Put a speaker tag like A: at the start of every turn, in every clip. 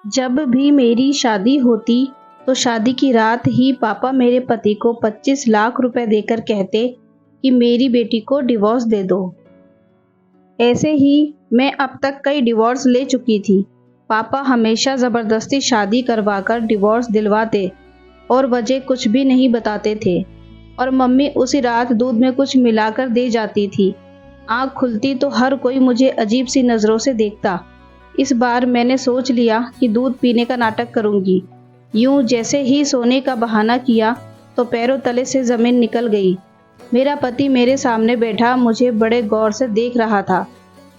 A: जब भी मेरी शादी होती तो शादी की रात ही पापा मेरे पति को 25 लाख रुपए देकर कहते कि मेरी बेटी को डिवोर्स दे दो। ऐसे ही मैं अब तक कई डिवोर्स ले चुकी थी। पापा हमेशा ज़बरदस्ती शादी करवाकर डिवोर्स दिलवाते और वजह कुछ भी नहीं बताते थे, और मम्मी उसी रात दूध में कुछ मिलाकर दे जाती थी। आँख खुलती तो हर कोई मुझे अजीब सी नज़रों से देखता। इस बार मैंने सोच लिया कि दूध पीने का नाटक करूंगी। यूं जैसे ही सोने का बहाना किया तो पैरों तले से ज़मीन निकल गई। मेरा पति मेरे सामने बैठा मुझे बड़े गौर से देख रहा था,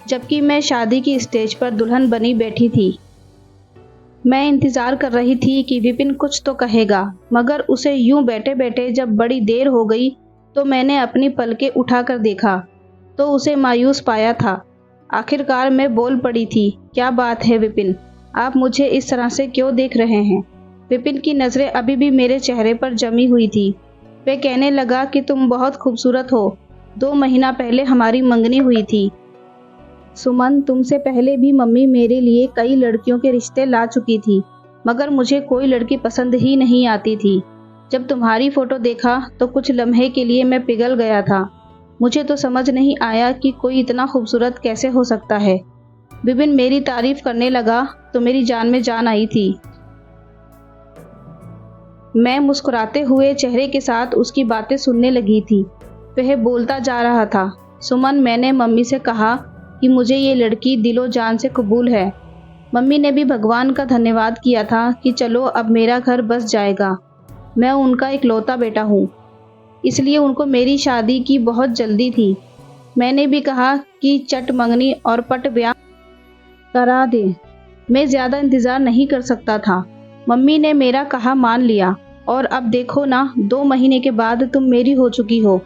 A: जबकि मैं शादी की स्टेज पर दुल्हन बनी बैठी थी। मैं इंतज़ार कर रही थी कि विपिन कुछ तो कहेगा, मगर उसे यूं बैठे बैठे जब बड़ी देर हो गई तो मैंने अपनी पलकें उठाकर देखा तो उसे मायूस पाया था। आखिरकार मैं बोल पड़ी थी, क्या बात है विपिन, आप मुझे इस तरह से क्यों देख रहे हैं? विपिन की नज़रें अभी भी मेरे चेहरे पर जमी हुई थी। वह कहने लगा कि तुम बहुत खूबसूरत हो। 2 महीना पहले हमारी मंगनी हुई थी। सुमन, तुमसे पहले भी मम्मी मेरे लिए कई लड़कियों के रिश्ते ला चुकी थी, मगर मुझे कोई लड़की पसंद ही नहीं आती थी। जब तुम्हारी फ़ोटो देखा तो कुछ लम्हे के लिए मैं पिघल गया था। मुझे तो समझ नहीं आया कि कोई इतना खूबसूरत कैसे हो सकता है। विपिन मेरी तारीफ करने लगा तो मेरी जान में जान आई थी। मैं मुस्कुराते हुए चेहरे के साथ उसकी बातें सुनने लगी थी। वह बोलता जा रहा था, सुमन, मैंने मम्मी से कहा कि मुझे ये लड़की दिलो जान से कबूल है। मम्मी ने भी भगवान का धन्यवाद किया था कि चलो अब मेरा घर बस जाएगा। मैं उनका इकलौता बेटा हूँ, इसलिए उनको मेरी शादी की बहुत जल्दी थी। मैंने भी कहा कि चट मंगनी और पट ब्याह करा दे। मैं ज़्यादा इंतज़ार नहीं कर सकता था। मम्मी ने मेरा कहा मान लिया, और अब देखो ना, 2 महीने के बाद तुम मेरी हो चुकी हो।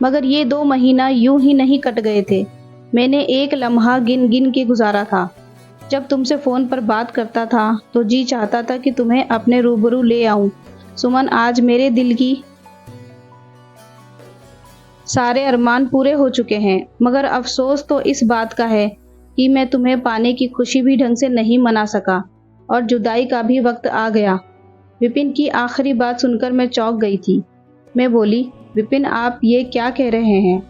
A: मगर ये 2 महीना यूं ही नहीं कट गए थे। मैंने एक लम्हा गिन गिन के गुजारा था। जब तुमसे फ़ोन पर बात करता था तो जी चाहता था कि तुम्हें अपने रूबरू ले आऊं। सुमन, आज मेरे दिल की सारे अरमान पूरे हो चुके हैं, मगर अफसोस तो इस बात का है कि मैं तुम्हें पाने की खुशी भी ढंग से नहीं मना सका, और जुदाई का भी वक्त आ गया। विपिन की आखिरी बात सुनकर मैं चौंक गई थी। मैं बोली, विपिन, आप ये क्या कह रहे हैं?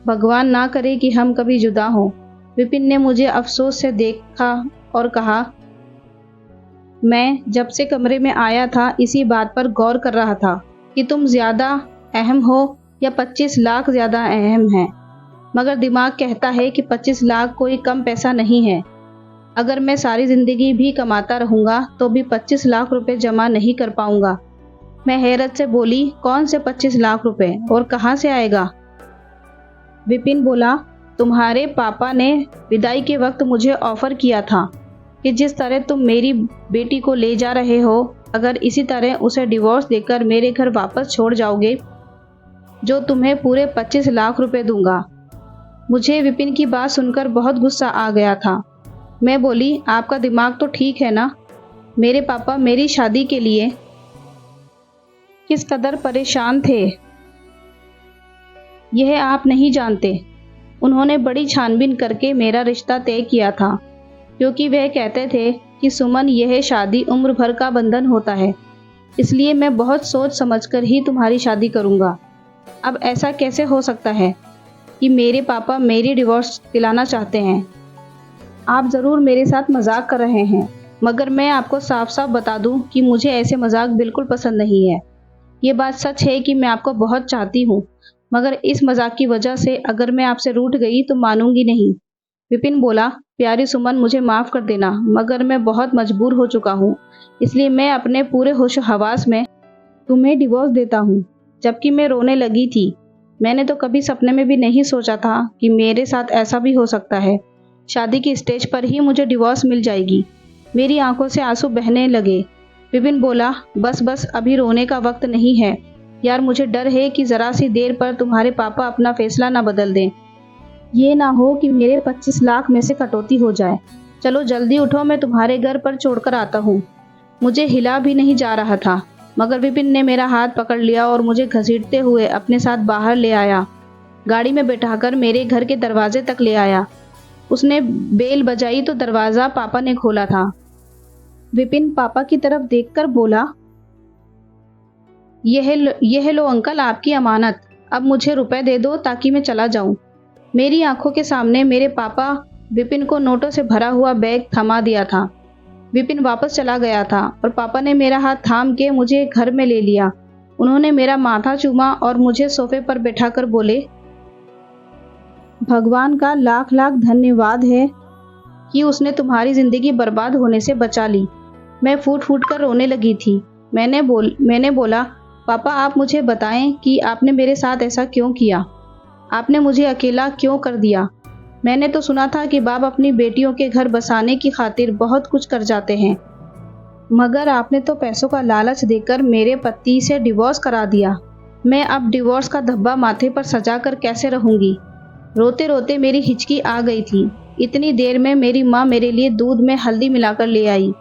A: भगवान ना करे कि हम कभी जुदा हों। विपिन ने मुझे अफसोस से देखा और कहा, मैं जब से कमरे में आया था इसी बात पर गौर कर रहा था कि तुम ज़्यादा अहम हो या 25 लाख ज़्यादा अहम है। मगर दिमाग कहता है कि 25 लाख कोई कम पैसा नहीं है। अगर मैं सारी ज़िंदगी भी कमाता रहूँगा तो भी 25 लाख रुपए जमा नहीं कर पाऊँगा। मैं हैरत से बोली, कौन से 25 लाख रुपए और कहाँ से आएगा? विपिन बोला, तुम्हारे पापा ने विदाई के वक्त मुझे ऑफ़र किया था कि जिस तरह तुम मेरी बेटी को ले जा रहे हो, अगर इसी तरह उसे डिवोर्स देकर मेरे घर वापस छोड़ जाओगे, जो तुम्हें पूरे 25 लाख रुपए दूंगा। मुझे विपिन की बात सुनकर बहुत गुस्सा आ गया था। मैं बोली, आपका दिमाग तो ठीक है ना? मेरे पापा मेरी शादी के लिए किस कदर परेशान थे यह आप नहीं जानते। उन्होंने बड़ी छानबीन करके मेरा रिश्ता तय किया था, क्योंकि वह कहते थे कि सुमन, यह शादी उम्र भर का बंधन होता है, इसलिए मैं बहुत सोच समझकर ही तुम्हारी शादी करूँगा। अब ऐसा कैसे हो सकता है कि मेरे पापा मेरी डिवोर्स दिलाना चाहते हैं? आप ज़रूर मेरे साथ मजाक कर रहे हैं, मगर मैं आपको साफ साफ बता दूं कि मुझे ऐसे मजाक बिल्कुल पसंद नहीं है। ये बात सच है कि मैं आपको बहुत चाहती हूँ, मगर इस मजाक की वजह से अगर मैं आपसे रूठ गई तो मानूंगी नहीं। विपिन बोला, प्यारी सुमन, मुझे माफ़ कर देना, मगर मैं बहुत मजबूर हो चुका हूँ, इसलिए मैं अपने पूरे होश हवास में तुम्हें डिवोर्स देता हूँ। जबकि मैं रोने लगी थी। मैंने तो कभी सपने में भी नहीं सोचा था कि मेरे साथ ऐसा भी हो सकता है। शादी की स्टेज पर ही मुझे डिवोर्स मिल जाएगी। मेरी आंखों से आंसू बहने लगे। विपिन बोला, बस बस, अभी रोने का वक्त नहीं है यार। मुझे डर है कि ज़रा सी देर पर तुम्हारे पापा अपना फैसला ना बदल दें। ये ना हो कि मेरे 25 लाख में से कटौती हो जाए। चलो जल्दी उठो, मैं तुम्हारे घर पर छोड़कर आता हूँ। मुझे हिला भी नहीं जा रहा था, मगर विपिन ने मेरा हाथ पकड़ लिया और मुझे घसीटते हुए अपने साथ बाहर ले आया। गाड़ी में बैठाकर मेरे घर के दरवाजे तक ले आया। उसने बेल बजाई तो दरवाज़ा पापा ने खोला था। विपिन पापा की तरफ देखकर बोला, यह लो अंकल आपकी अमानत। अब मुझे रुपए दे दो ताकि मैं चला जाऊं। मेरी आंखों के सामने मेरे पापा विपिन को नोटों से भरा हुआ बैग थमा दिया था। विपिन वापस चला गया था और पापा ने मेरा हाथ थाम के मुझे घर में ले लिया। उन्होंने मेरा माथा चूमा और मुझे सोफे पर बैठाकर बोले, भगवान का लाख लाख धन्यवाद है कि उसने तुम्हारी जिंदगी बर्बाद होने से बचा ली। मैं फूट फूट कर रोने लगी थी। मैंने बोला, पापा आप मुझे बताएं कि आपने मेरे साथ ऐसा क्यों किया? आपने मुझे अकेला क्यों कर दिया? मैंने तो सुना था कि बाप अपनी बेटियों के घर बसाने की खातिर बहुत कुछ कर जाते हैं, मगर आपने तो पैसों का लालच देकर मेरे पति से डिवोर्स करा दिया। मैं अब डिवोर्स का धब्बा माथे पर सजा कर कैसे रहूंगी? रोते रोते मेरी हिचकी आ गई थी। इतनी देर में मेरी माँ मेरे लिए दूध में हल्दी मिलाकर ले आई।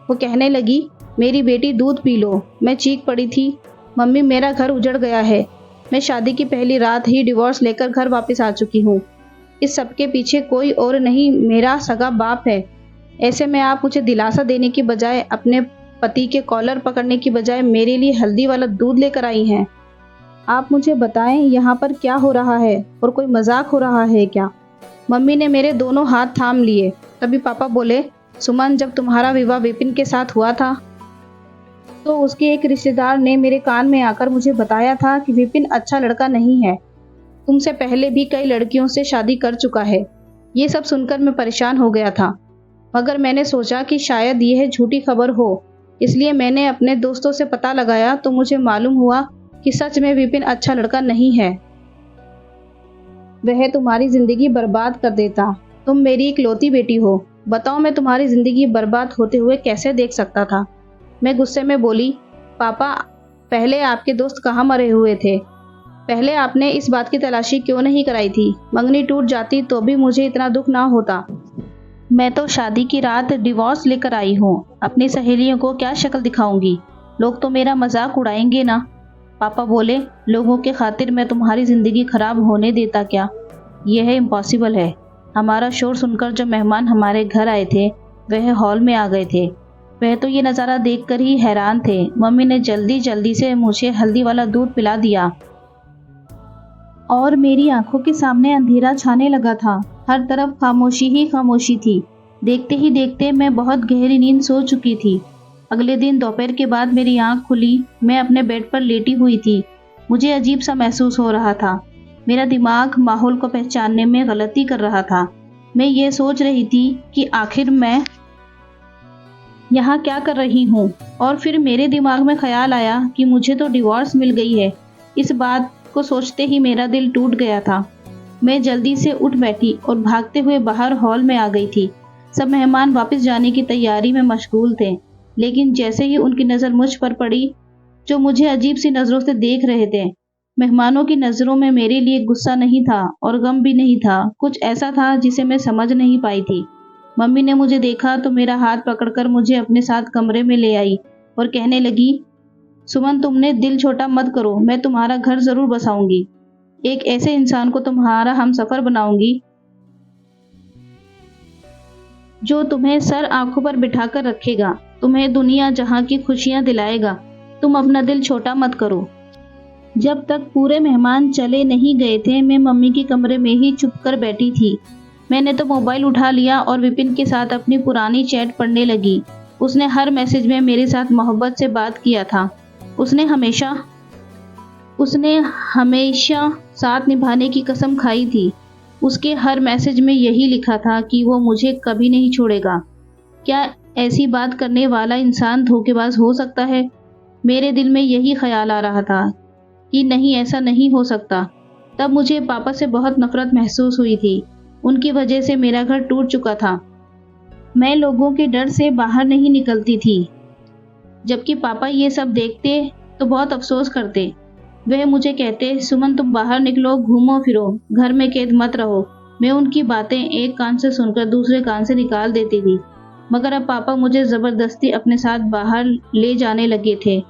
A: वो कहने लगी, मेरी बेटी दूध पी लो। मैं चीख पड़ी थी, मम्मी मेरा घर उजड़ गया है। मैं शादी की पहली रात ही डिवोर्स लेकर घर वापस आ चुकी हूँ। इस सब के पीछे कोई और नहीं, मेरा सगा बाप है। ऐसे में आप मुझे दिलासा देने की बजाय, अपने पति के कॉलर पकड़ने की बजाय मेरे लिए हल्दी वाला दूध लेकर आई हैं। आप मुझे बताएं यहाँ पर क्या हो रहा है और कोई मजाक हो रहा है क्या? मम्मी ने मेरे दोनों हाथ थाम लिए। तभी पापा बोले, सुमन जब तुम्हारा विवाह विपिन के साथ हुआ था तो उसके एक रिश्तेदार ने मेरे कान में आकर मुझे बताया था कि विपिन अच्छा लड़का नहीं है, तुमसे पहले भी कई लड़कियों से शादी कर चुका है। ये सब सुनकर मैं परेशान हो गया था, मगर मैंने सोचा कि शायद यह झूठी खबर हो, इसलिए मैंने अपने दोस्तों से पता लगाया तो मुझे मालूम हुआ कि सच में विपिन अच्छा लड़का नहीं है। वह तुम्हारी जिंदगी बर्बाद कर देता। तुम मेरी इकलौती बेटी हो, बताओ मैं तुम्हारी जिंदगी बर्बाद होते हुए कैसे देख सकता था? मैं गुस्से में बोली, पापा पहले आपके दोस्त कहाँ मरे हुए थे? पहले आपने इस बात की तलाशी क्यों नहीं कराई थी? मंगनी टूट जाती तो भी मुझे इतना दुख ना होता। मैं तो शादी की रात डिवोर्स लेकर आई हूँ। अपनी सहेलियों को क्या शक्ल दिखाऊंगी? लोग तो मेरा मजाक उड़ाएंगे ना। पापा बोले, लोगों के खातिर मैं तुम्हारी ज़िंदगी खराब होने देता क्या? यह इम्पॉसिबल है। हमारा शोर सुनकर जो मेहमान हमारे घर आए थे वह हॉल में आ गए थे। वह तो ये नज़ारा देखकर ही हैरान थे। मम्मी ने जल्दी जल्दी से मुझे हल्दी वाला दूध पिला दिया और मेरी आंखों के सामने अंधेरा छाने लगा था। हर तरफ खामोशी ही खामोशी थी। देखते ही देखते मैं बहुत गहरी नींद सो चुकी थी। अगले दिन दोपहर के बाद मेरी आंख खुली। मैं अपने बेड पर लेटी हुई थी। मुझे अजीब सा महसूस हो रहा था। मेरा दिमाग माहौल को पहचानने में गलती कर रहा था। मैं ये सोच रही थी कि आखिर मैं यहाँ क्या कर रही हूँ, और फिर मेरे दिमाग में ख्याल आया कि मुझे तो डिवोर्स मिल गई है। इस बात को सोचते ही मेरा दिल टूट गया था। मैं जल्दी से उठ बैठी और भागते हुए बाहर हॉल में आ गई थी। सब मेहमान वापस जाने की तैयारी में मशगूल थे, लेकिन जैसे ही उनकी नज़र मुझ पर पड़ी, जो मुझे अजीब सी नज़रों से देख रहे थे, मेहमानों की नज़रों में मेरे लिए गुस्सा नहीं था और गम भी नहीं था। कुछ ऐसा था जिसे मैं समझ नहीं पाई थी। मम्मी ने मुझे देखा तो मेरा हाथ पकड़कर मुझे अपने साथ कमरे में ले आई और कहने लगी, सुमन तुमने दिल छोटा मत करो, मैं तुम्हारा घर जरूर बसाऊंगी। एक ऐसे इंसान को तुम्हारा हमसफर बनाऊंगी जो तुम्हें सर आंखों पर बिठाकर रखेगा, तुम्हें दुनिया जहां की खुशियां दिलाएगा। तुम अपना दिल छोटा मत करो। जब तक पूरे मेहमान चले नहीं गए थे, मैं मम्मी के कमरे में ही चुप कर बैठी थी। मैंने तो मोबाइल उठा लिया और विपिन के साथ अपनी पुरानी चैट पढ़ने लगी। उसने हर मैसेज में मेरे साथ मोहब्बत से बात किया था। उसने हमेशा साथ निभाने की कसम खाई थी। उसके हर मैसेज में यही लिखा था कि वो मुझे कभी नहीं छोड़ेगा। क्या ऐसी बात करने वाला इंसान धोखेबाज हो सकता है? मेरे दिल में यही ख्याल आ रहा था कि नहीं, ऐसा नहीं हो सकता। तब मुझे पापा से बहुत नफरत महसूस हुई थी। उनकी वजह से मेरा घर टूट चुका था। मैं लोगों के डर से बाहर नहीं निकलती थी, जबकि पापा ये सब देखते तो बहुत अफसोस करते। वह मुझे कहते, सुमन तुम बाहर निकलो, घूमो फिरो, घर में कैद मत रहो। मैं उनकी बातें एक कान से सुनकर दूसरे कान से निकाल देती थी, मगर अब पापा मुझे जबरदस्ती अपने साथ बाहर ले जाने लगे थे।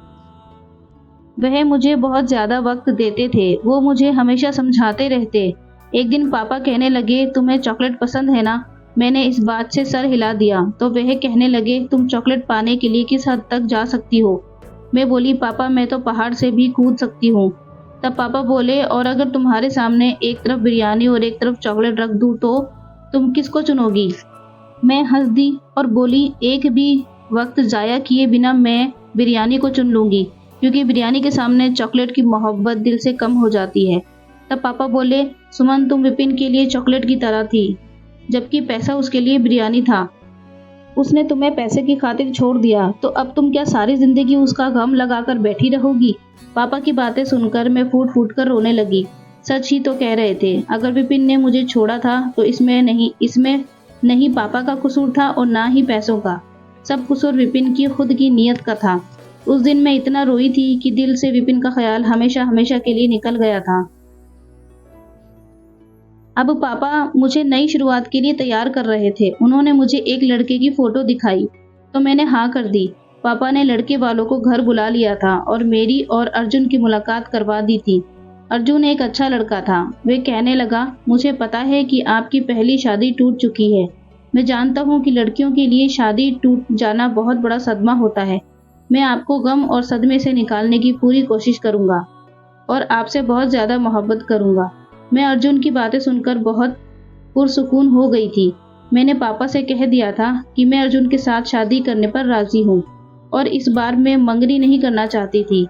A: वह मुझे बहुत ज्यादा वक्त देते थे। वो मुझे हमेशा समझाते रहते। एक दिन पापा कहने लगे, तुम्हें चॉकलेट पसंद है ना? मैंने इस बात से सर हिला दिया तो वह कहने लगे, तुम चॉकलेट पाने के लिए किस हद तक जा सकती हो? मैं बोली, पापा मैं तो पहाड़ से भी कूद सकती हूँ। तब पापा बोले, और अगर तुम्हारे सामने एक तरफ बिरयानी और एक तरफ चॉकलेट रख दूँ तो तुम किसको चुनोगी? मैं हंस दी और बोली, एक भी वक्त जाया किए बिना मैं बिरयानी को चुन लूंगी, क्योंकि बिरयानी के सामने चॉकलेट की मोहब्बत दिल से कम हो जाती है। तब पापा बोले, सुमन तुम विपिन के लिए चॉकलेट की तरह थी, जबकि पैसा उसके लिए बिरयानी था। उसने तुम्हें पैसे की खातिर छोड़ दिया, तो अब तुम क्या सारी जिंदगी उसका गम लगाकर बैठी रहोगी? पापा की बातें सुनकर मैं फूट फूट कर रोने लगी। सच ही तो कह रहे थे, अगर विपिन ने मुझे छोड़ा था तो इसमें नहीं पापा का कसूर था और ना ही पैसों का। सब कसूर विपिन की खुद की नीयत का था। उस दिन मैं इतना रोई थी कि दिल से विपिन का ख्याल हमेशा हमेशा के लिए निकल गया था। अब पापा मुझे नई शुरुआत के लिए तैयार कर रहे थे। उन्होंने मुझे एक लड़के की फोटो दिखाई तो मैंने हाँ कर दी। पापा ने लड़के वालों को घर बुला लिया था और मेरी और अर्जुन की मुलाकात करवा दी थी। अर्जुन एक अच्छा लड़का था। वे कहने लगा, मुझे पता है कि आपकी पहली शादी टूट चुकी है। मैं जानता हूँ कि लड़कियों के लिए शादी टूट जाना बहुत बड़ा सदमा होता है। मैं आपको गम और सदमे से निकालने की पूरी कोशिश करूँगा और आपसे बहुत ज़्यादा मोहब्बत करूँगा। मैं अर्जुन की बातें सुनकर बहुत पुरसुकून हो गई थी। मैंने पापा से कह दिया था कि मैं अर्जुन के साथ शादी करने पर राजी हूँ और इस बार मैं मंगनी नहीं करना चाहती थी।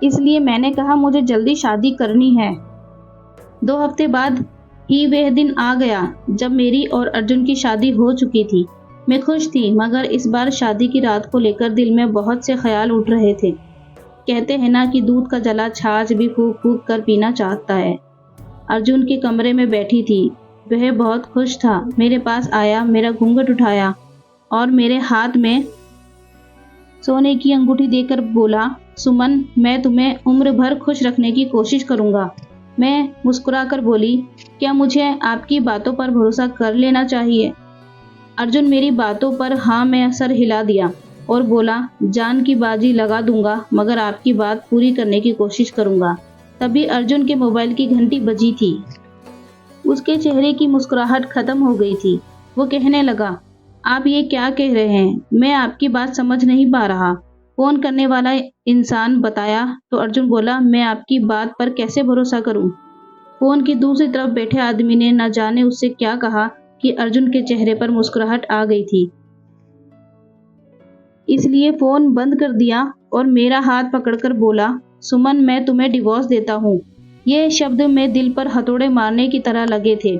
A: इसलिए मैंने कहा मुझे जल्दी शादी करनी है। 2 हफ्ते बाद ही वह दिन आ गया जब मेरी और अर्जुन की शादी हो चुकी थी। मैं खुश थी, मगर इस बार शादी की रात को लेकर दिल में बहुत से ख्याल उठ रहे थे। कहते हैं ना कि दूध का जला छाछ भी फूंक फूंक कर पीना चाहता है। अर्जुन के कमरे में बैठी थी। वह बहुत खुश था। मेरे पास आया, मेरा घूंघट उठाया और मेरे हाथ में सोने की अंगूठी देकर बोला, सुमन मैं तुम्हें उम्र भर खुश रखने की कोशिश करूंगा। मैं मुस्कुराकर बोली, क्या मुझे आपकी बातों पर भरोसा कर लेना चाहिए? अर्जुन मेरी बातों पर हाँ में सर हिला दिया और बोला, जान की बाजी लगा दूंगा, मगर आपकी बात पूरी करने की कोशिश करूंगा। तभी अर्जुन के मोबाइल की घंटी बजी थी। उसके चेहरे की मुस्कुराहट खत्म हो गई थी। वो कहने लगा, आप ये क्या कह रहे हैं? मैं आपकी बात समझ नहीं पा रहा। फोन करने वाला इंसान बताया तो अर्जुन बोला, मैं आपकी बात पर कैसे भरोसा करूं? फोन की दूसरी तरफ बैठे आदमी ने न जाने उससे क्या कहा कि अर्जुन के चेहरे पर मुस्कुराहट आ गई थी। इसलिए फोन बंद कर दिया और मेरा हाथ पकड़कर बोला, सुमन मैं तुम्हें डिवोर्स देता हूँ। ये शब्द में दिल पर हथौड़े मारने की तरह लगे थे।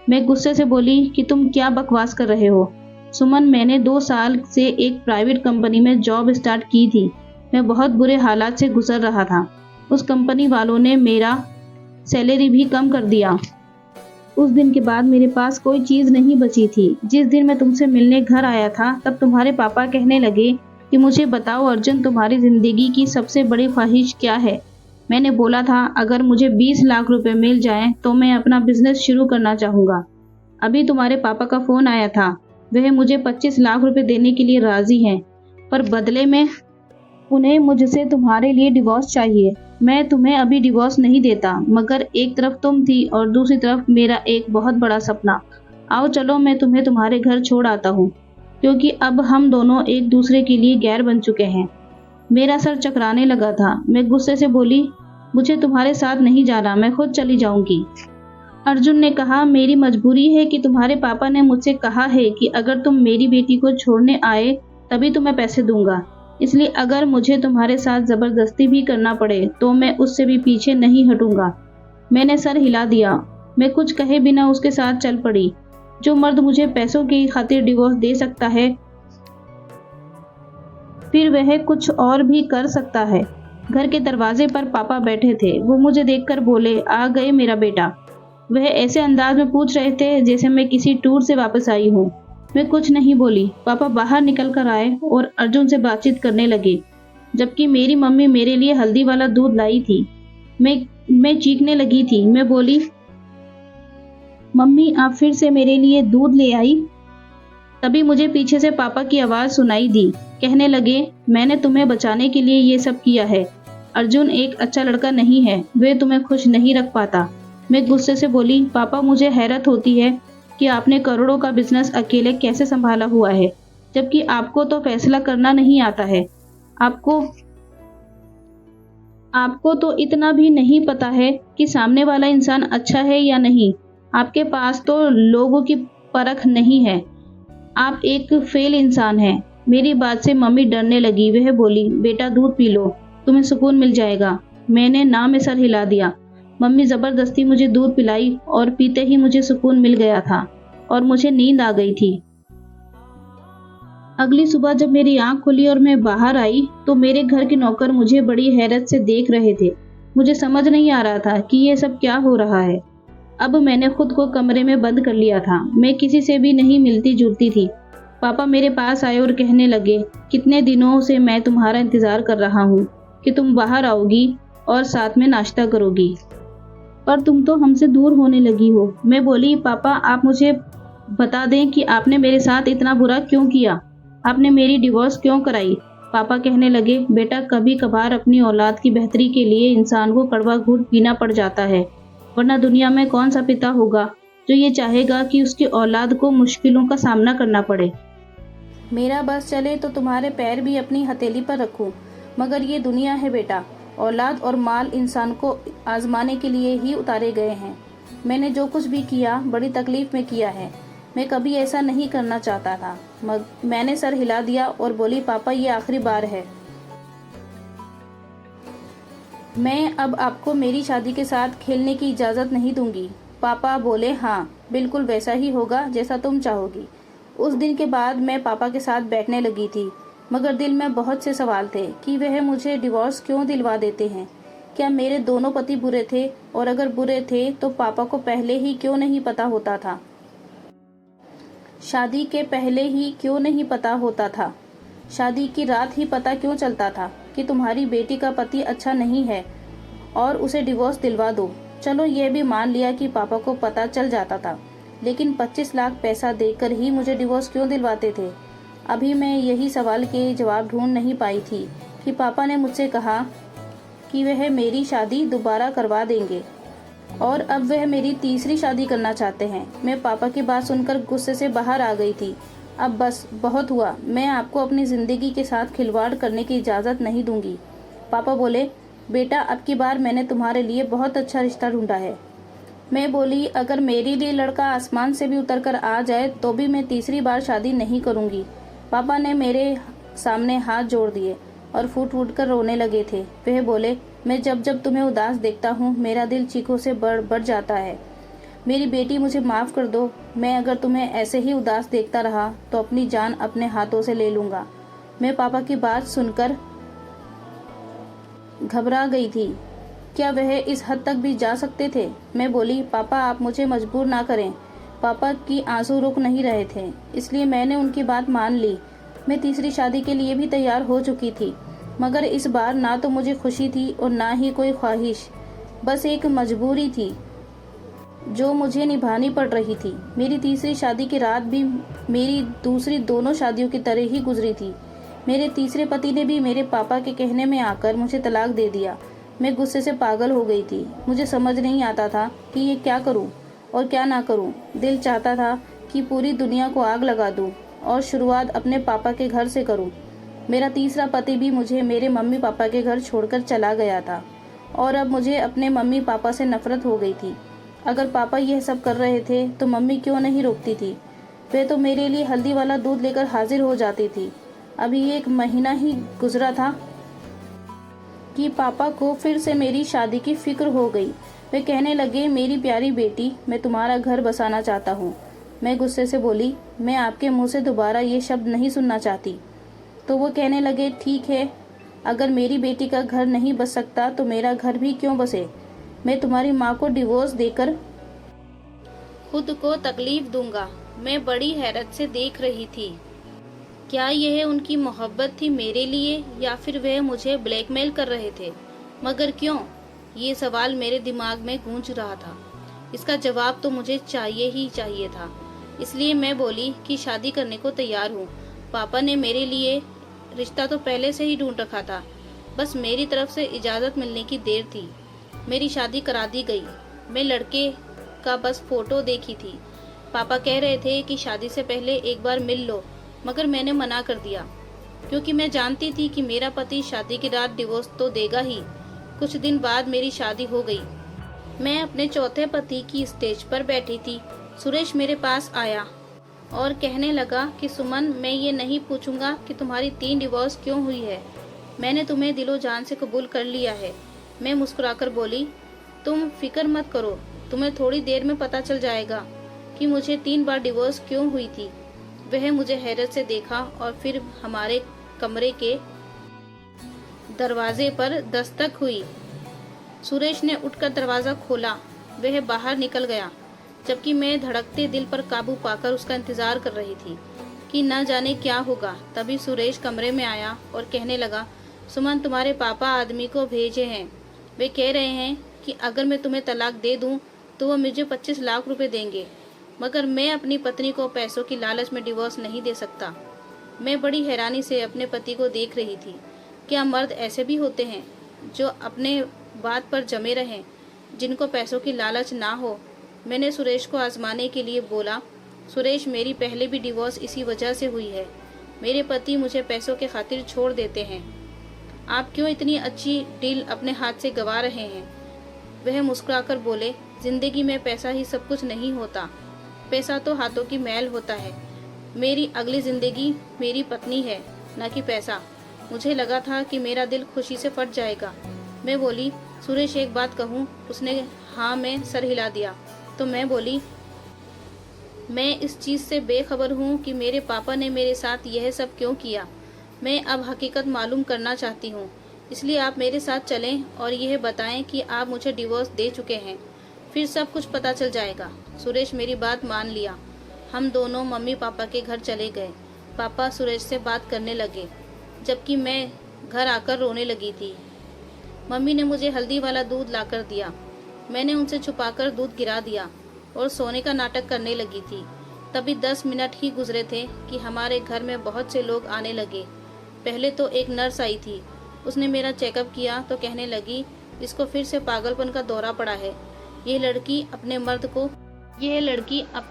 A: मैं गुस्से से बोली कि तुम क्या बकवास कर रहे हो? सुमन मैंने 2 साल से एक प्राइवेट कंपनी में जॉब स्टार्ट की थी। मैं बहुत बुरे हालात से गुजर रहा था। उस कंपनी वालों ने मेरा सैलरी भी कम कर दिया। उस दिन के बाद मेरे पास कोई चीज़ नहीं बची थी। जिस दिन मैं तुमसे मिलने घर आया था तब तुम्हारे पापा कहने लगे कि मुझे बताओ अर्जुन, तुम्हारी ज़िंदगी की सबसे बड़ी ख्वाहिश क्या है? मैंने बोला था, अगर मुझे 20 लाख रुपए मिल जाएं तो मैं अपना बिजनेस शुरू करना चाहूँगा। अभी तुम्हारे पापा का फ़ोन आया था। वह मुझे 25 लाख रुपए देने के लिए राज़ी हैं, पर बदले में उन्हें मुझसे तुम्हारे लिए डिवोर्स चाहिए। मैं तुम्हें अभी डिवोर्स नहीं देता, मगर एक तरफ तुम थी और दूसरी तरफ मेरा एक बहुत बड़ा सपना। आओ चलो, मैं तुम्हें तुम्हारे घर छोड़ आता हूँ, क्योंकि अब हम दोनों एक दूसरे के लिए गैर बन चुके हैं। मेरा सर चकराने लगा था। मैं गुस्से से बोली, मुझे तुम्हारे साथ नहीं जाना, मैं खुद चली जाऊंगी। अर्जुन ने कहा, मेरी मजबूरी है कि तुम्हारे पापा ने मुझसे कहा है कि अगर तुम मेरी बेटी को छोड़ने आए तभी तुम्हें पैसे दूंगा। इसलिए अगर मुझे तुम्हारे साथ जबरदस्ती भी करना पड़े तो मैं उससे भी पीछे नहीं हटूंगा। मैंने सर हिला दिया। मैं कुछ कहे बिना उसके साथ चल पड़ी। जो मर्द मुझे पैसों की खातिर डिवोर्स दे सकता है, फिर वह कुछ और भी कर सकता है। घर के दरवाजे पर पापा बैठे थे। वो मुझे देखकर बोले, आ गए मेरा बेटा। वह ऐसे अंदाज में पूछ रहे थे जैसे मैं किसी टूर से वापस आई हूँ। मैं कुछ नहीं बोली। पापा बाहर निकल कर आए और अर्जुन से बातचीत करने लगे, जबकि मेरी मम्मी मेरे लिए हल्दी वाला दूध लाई थी। मैं चीखने लगी थी। मैं बोली, मम्मी आप फिर से मेरे लिए दूध ले आई? तभी मुझे पीछे से पापा की आवाज़ सुनाई दी। कहने लगे, मैंने तुम्हें बचाने के लिए ये सब किया है। अर्जुन एक अच्छा लड़का नहीं है, वह तुम्हें खुश नहीं रख पाता। मैं गुस्से से बोली, पापा मुझे हैरत होती है कि आपने करोड़ों का बिजनेस अकेले कैसे संभाला हुआ है, जबकि आपको तो फैसला करना नहीं आता है। आपको आपको तो इतना भी नहीं पता है कि सामने वाला इंसान अच्छा है या नहीं। आपके पास तो लोगों की परख नहीं है। आप एक फेल इंसान हैं। मेरी बात से मम्मी डरने लगी। वह बोली, बेटा दूध पी लो, तुम्हें सुकून मिल जाएगा। मैंने ना में सर हिला दिया। मम्मी जबरदस्ती मुझे दूध पिलाई और पीते ही मुझे सुकून मिल गया था और मुझे नींद आ गई थी। अगली सुबह जब मेरी आंख खुली और मैं बाहर आई तो मेरे घर के नौकर मुझे बड़ी हैरत से देख रहे थे। मुझे समझ नहीं आ रहा था कि ये सब क्या हो रहा है। अब मैंने खुद को कमरे में बंद कर लिया था। मैं किसी से भी नहीं मिलती जुलती थी। पापा मेरे पास आए और कहने लगे, कितने दिनों से मैं तुम्हारा इंतजार कर रहा हूँ कि तुम बाहर आओगी और साथ में नाश्ता करोगी, पर तुम तो हमसे दूर होने लगी हो। मैं बोली, पापा आप मुझे बता दें कि आपने मेरे साथ इतना बुरा क्यों किया, आपने मेरी डिवोर्स क्यों कराई। पापा कहने लगे, बेटा कभी कभार अपनी औलाद की बेहतरी के लिए इंसान को कड़वा घूंट पीना पड़ जाता है, वरना दुनिया में कौन सा पिता होगा जो ये चाहेगा कि उसकी औलाद को मुश्किलों का सामना करना पड़े।
B: मेरा बस चले तो तुम्हारे पैर भी अपनी हथेली पर रखूं, मगर ये दुनिया है बेटा, औलाद और माल इंसान को आजमाने के लिए ही उतारे गए हैं। मैंने जो कुछ भी किया बड़ी तकलीफ में किया है। मैं कभी ऐसा नहीं करना चाहता था। मैंने सर हिला दिया और बोली, पापा ये आखिरी बार है। मैं अब आपको मेरी शादी के साथ खेलने की इजाज़त नहीं दूंगी। पापा बोले, हाँ बिल्कुल वैसा ही होगा जैसा तुम चाहोगी। उस दिन के बाद मैं पापा के साथ बैठने लगी थी, मगर दिल में बहुत से सवाल थे कि वह मुझे डिवोर्स क्यों दिलवा देते हैं। क्या मेरे दोनों पति बुरे थे, और अगर बुरे थे तो पापा को पहले ही क्यों नहीं पता होता था। शादी के पहले ही क्यों नहीं पता होता था। शादी की रात ही पता क्यों चलता था कि तुम्हारी बेटी का पति अच्छा नहीं है और उसे डिवोर्स दिलवा दो। चलो ये भी मान लिया कि पापा को पता चल जाता था, लेकिन 25 लाख पैसा देकर ही मुझे डिवोर्स क्यों दिलवाते थे। अभी मैं यही सवाल के जवाब ढूंढ नहीं पाई थी कि पापा ने मुझसे कहा कि वह मेरी शादी दोबारा करवा देंगे और अब वह मेरी तीसरी शादी करना चाहते हैं। मैं पापा की बात सुनकर गुस्से से बाहर आ गई थी। अब बस बहुत हुआ, मैं आपको अपनी ज़िंदगी के साथ खिलवाड़ करने की इजाज़त नहीं दूंगी। पापा बोले, बेटा अब की बार मैंने तुम्हारे लिए बहुत अच्छा रिश्ता ढूंढा है। मैं बोली, अगर मेरे लिए लड़का आसमान से भी उतर कर आ जाए तो भी मैं तीसरी बार शादी नहीं करूंगी। पापा ने मेरे सामने हाथ जोड़ दिए और फूट फूट कर रोने लगे थे। वह बोले, मैं जब जब तुम्हें उदास देखता हूँ मेरा दिल चीखों से बढ़ जाता है। मेरी बेटी मुझे माफ़ कर दो। मैं अगर तुम्हें ऐसे ही उदास देखता रहा तो अपनी जान अपने हाथों से ले लूँगा। मैं पापा की बात सुनकर घबरा गई थी। क्या वह इस हद तक भी जा सकते थे। मैं बोली, पापा आप मुझे मजबूर ना करें। पापा की आंसू रुक नहीं रहे थे, इसलिए मैंने उनकी बात मान ली। मैं तीसरी शादी के लिए भी तैयार हो चुकी थी, मगर इस बार ना तो मुझे खुशी थी और ना ही कोई ख्वाहिश, बस एक मजबूरी थी जो मुझे निभानी पड़ रही थी। मेरी तीसरी शादी की रात भी मेरी दूसरी दोनों शादियों की तरह ही गुजरी थी। मेरे तीसरे पति ने भी मेरे पापा के कहने में आकर मुझे तलाक दे दिया। मैं गुस्से से पागल हो गई थी। मुझे समझ नहीं आता था कि ये क्या करूं और क्या ना करूं। दिल चाहता था कि पूरी दुनिया को आग लगा दूं और शुरुआत अपने पापा के घर से करूं। मेरा तीसरा पति भी मुझे मेरे मम्मी पापा के घर छोड़कर चला गया था और अब मुझे अपने मम्मी पापा से नफरत हो गई थी। अगर पापा यह सब कर रहे थे तो मम्मी क्यों नहीं रोकती थी। वे तो मेरे लिए हल्दी वाला दूध लेकर हाजिर हो जाती थी। अभी 1 महीना ही गुजरा था कि पापा को फिर से मेरी शादी की फिक्र हो गई। वे कहने लगे, मेरी प्यारी बेटी, मैं तुम्हारा घर बसाना चाहता हूँ। मैं गुस्से से बोली, मैं आपके मुंह से दोबारा ये शब्द नहीं सुनना चाहती। तो वो कहने लगे, ठीक है, अगर मेरी बेटी का घर नहीं बस सकता तो मेरा घर भी क्यों बसे। मैं तुम्हारी माँ को डिवोर्स देकर खुद को तकलीफ दूंगा। मैं बड़ी हैरत से देख रही थी। क्या यह उनकी मोहब्बत थी मेरे लिए, या फिर वह मुझे ब्लैकमेल कर रहे थे। मगर क्यों, ये सवाल मेरे दिमाग में गूंज रहा था। इसका जवाब तो मुझे चाहिए ही चाहिए था। इसलिए मैं बोली कि शादी करने को तैयार हूँ। पापा ने मेरे लिए रिश्ता तो पहले से ही ढूंढ रखा था, बस मेरी तरफ से इजाज़त मिलने की देर थी। मेरी शादी करा दी गई। मैं लड़के का बस फोटो देखी थी। पापा कह रहे थे कि शादी से पहले एक बार मिल लो, मगर मैंने मना कर दिया क्योंकि मैं जानती थी कि मेरा पति शादी की रात डिवोर्स तो देगा ही। कुछ दिन बाद मेरी शादी हो गई। मैं अपने चौथे पति की स्टेज पर बैठी थी। सुरेश मेरे पास आया और कहने लगा कि सुमन, मैं ये नहीं पूछूंगा कि तुम्हारी 3 डिवोर्स क्यों हुई है। मैंने तुम्हें दिलो जान से कबूल कर लिया है। मैं मुस्कुराकर बोली, तुम फिक्र मत करो, तुम्हें थोड़ी देर में पता चल जाएगा कि मुझे 3 बार डिवोर्स क्यों हुई थी। वह मुझे हैरत से देखा और फिर हमारे कमरे के दरवाजे पर दस्तक हुई। सुरेश ने उठकर दरवाजा खोला। वह बाहर निकल गया, जबकि मैं धड़कते दिल पर काबू पाकर उसका इंतजार कर रही थी कि न जाने क्या होगा। तभी सुरेश कमरे में आया और कहने लगा, सुमन, तुम्हारे पापा आदमी को भेजे हैं। वे कह रहे हैं कि अगर मैं तुम्हें तलाक दे दूं तो वो मुझे 25 लाख रुपए देंगे, मगर मैं अपनी पत्नी को पैसों की लालच में डिवोर्स नहीं दे सकता। मैं बड़ी हैरानी से अपने पति को देख रही थी। क्या मर्द ऐसे भी होते हैं जो अपने बात पर जमे रहें, जिनको पैसों की लालच ना हो? मैंने सुरेश को आजमाने के लिए बोला, सुरेश, मेरी पहले भी डिवोर्स इसी वजह से हुई है। मेरे पति मुझे पैसों के खातिर छोड़ देते हैं। आप क्यों इतनी अच्छी डील अपने हाथ से गंवा रहे हैं? वह मुस्कुराकर बोले, जिंदगी में पैसा ही सब कुछ नहीं होता। पैसा तो हाथों की मैल होता है। मेरी अगली जिंदगी मेरी पत्नी है, न कि पैसा। मुझे लगा था कि मेरा दिल खुशी से फट जाएगा। मैं बोली, सुरेश, एक बात कहूँ? उसने हाँ में सर हिला दिया। तो मैं बोली, मैं इस चीज़ से बेखबर हूँ कि मेरे पापा ने मेरे साथ यह सब क्यों किया। मैं अब हकीकत मालूम करना चाहती हूँ, इसलिए आप मेरे साथ चलें और यह बताएं कि आप मुझे डिवोर्स दे चुके हैं। फिर सब कुछ पता चल जाएगा। सुरेश मेरी बात मान लिया। हम दोनों मम्मी पापा के घर चले गए। पापा सुरेश से बात करने लगे, जबकि मैं घर आकर रोने लगी थी। मम्मी ने मुझे हल्दी वाला दूध लाकर दिया। मैंने उनसे छुपाकर दूध गिरा दिया और सोने का नाटक करने लगी थी। तभी 10 मिनट ही गुजरे थे कि हमारे घर में बहुत से लोग आने लगे। पहले तो एक नर्स आई थी। उसने मेरा चेकअप किया तो कहने लगी, इसको फिर से पागलपन का दौरा पड़ा है। यह लड़की अपने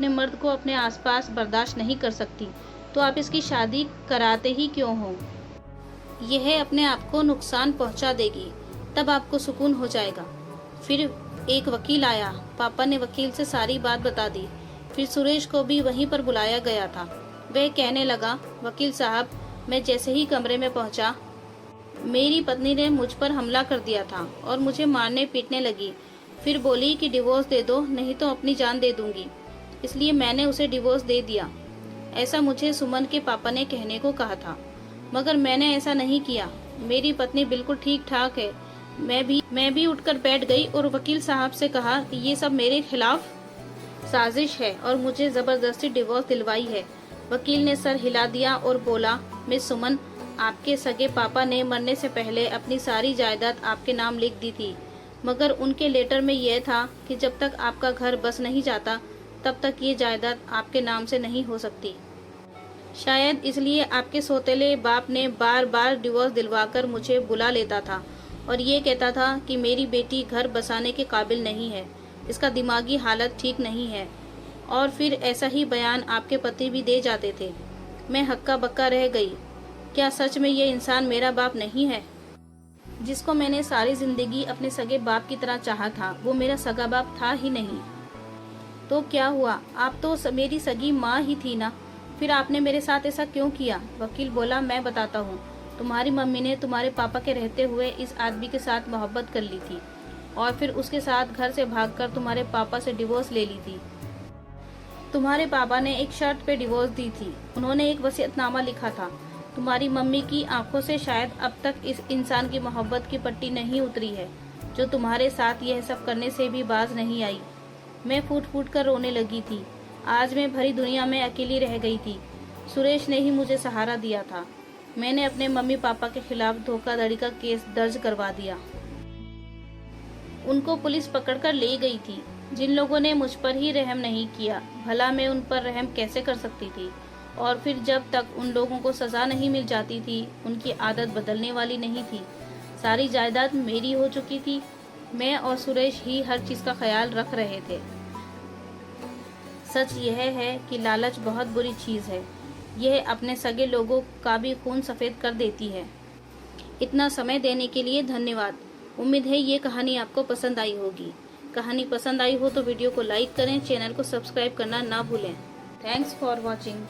B: मर्द को अपने आसपास बर्दाश्त नहीं कर सकती, तो आप इसकी शादी कराते ही क्यों हो? यह अपने आप को नुकसान पहुंचा देगी, तब आपको सुकून हो जाएगा। फिर एक वकील आया। पापा ने वकील से सारी बात बता दी। फिर सुरेश को भी वहीं पर बुलाया गया था। वह कहने लगा, वकील साहब, मैं जैसे ही कमरे में पहुंचा, मेरी पत्नी ने मुझ पर हमला कर दिया था और मुझे मारने पीटने लगी। फिर बोली कि डिवोर्स दे दो, नहीं तो अपनी जान दे दूंगी। इसलिए मैंने उसे डिवोर्स दे दिया। ऐसा मुझे सुमन के पापा ने कहने को कहा था, मगर मैंने ऐसा नहीं किया। मेरी पत्नी बिल्कुल ठीक ठाक है। मैं भी उठकर बैठ गई और वकील साहब से कहा कि ये सब मेरे खिलाफ साजिश है और मुझे जबरदस्ती डिवोर्स दिलवाई है। वकील ने सर हिला दिया और बोला, मिस सुमन, आपके सगे पापा ने मरने से पहले अपनी सारी जायदाद आपके नाम लिख दी थी, मगर उनके लेटर में यह था कि जब तक आपका घर बस नहीं जाता तब तक ये जायदाद आपके नाम से नहीं हो सकती। शायद इसलिए आपके सौतेले बाप ने बार बार डिवोर्स दिलवाकर मुझे बुला लेता था और ये कहता था कि मेरी बेटी घर बसाने के काबिल नहीं है, इसका दिमागी हालत ठीक नहीं है। और फिर ऐसा ही बयान आपके पति भी दे जाते थे। मैं हक्का बक्का रह गई। क्या सच में ये इंसान मेरा बाप नहीं है? जिसको मैंने सारी जिंदगी अपने सगे बाप की तरह चाहा था, वो मेरा सगा बाप था ही नहीं। तो क्या हुआ? आप तो मेरी सगी माँ ही थी ना, फिर आपने मेरे साथ ऐसा क्यों किया? वकील बोला, मैं बताता हूँ। तुम्हारी मम्मी ने तुम्हारे पापा के रहते हुए इस आदमी के साथ मोहब्बत कर ली थी और फिर उसके साथ घर से भागकर तुम्हारे पापा से डिवोर्स ले ली थी। तुम्हारे पापा ने एक शर्त पे डिवोर्स दी थी। उन्होंने एक वसीयतनामा लिखा था। तुम्हारी मम्मी की आंखों से शायद अब तक इस इंसान की मोहब्बत की पट्टी नहीं उतरी है, जो तुम्हारे साथ यह सब करने से भी बाज नहीं आई। मैं फूट फूट कर रोने लगी थी। आज मैं भरी दुनिया में अकेली रह गई थी। सुरेश ने ही मुझे सहारा दिया था। मैंने अपने मम्मी पापा के खिलाफ धोखाधड़ी का केस दर्ज करवा दिया। उनको पुलिस पकड़कर ले गई थी। जिन लोगों ने मुझ पर ही रहम नहीं किया, भला मैं उन पर रहम कैसे कर सकती थी? और फिर जब तक उन लोगों को सजा नहीं मिल जाती थी, उनकी आदत बदलने वाली नहीं थी। सारी जायदाद मेरी हो चुकी थी। मैं और सुरेश ही हर चीज का ख्याल रख रहे थे। सच यह है कि लालच बहुत बुरी चीज़ है। यह अपने सगे लोगों का भी खून सफ़ेद कर देती है। इतना समय देने के लिए धन्यवाद। उम्मीद है ये कहानी आपको पसंद आई होगी। कहानी पसंद आई हो तो वीडियो को लाइक करें, चैनल को सब्सक्राइब करना ना भूलें। Thanks for watching.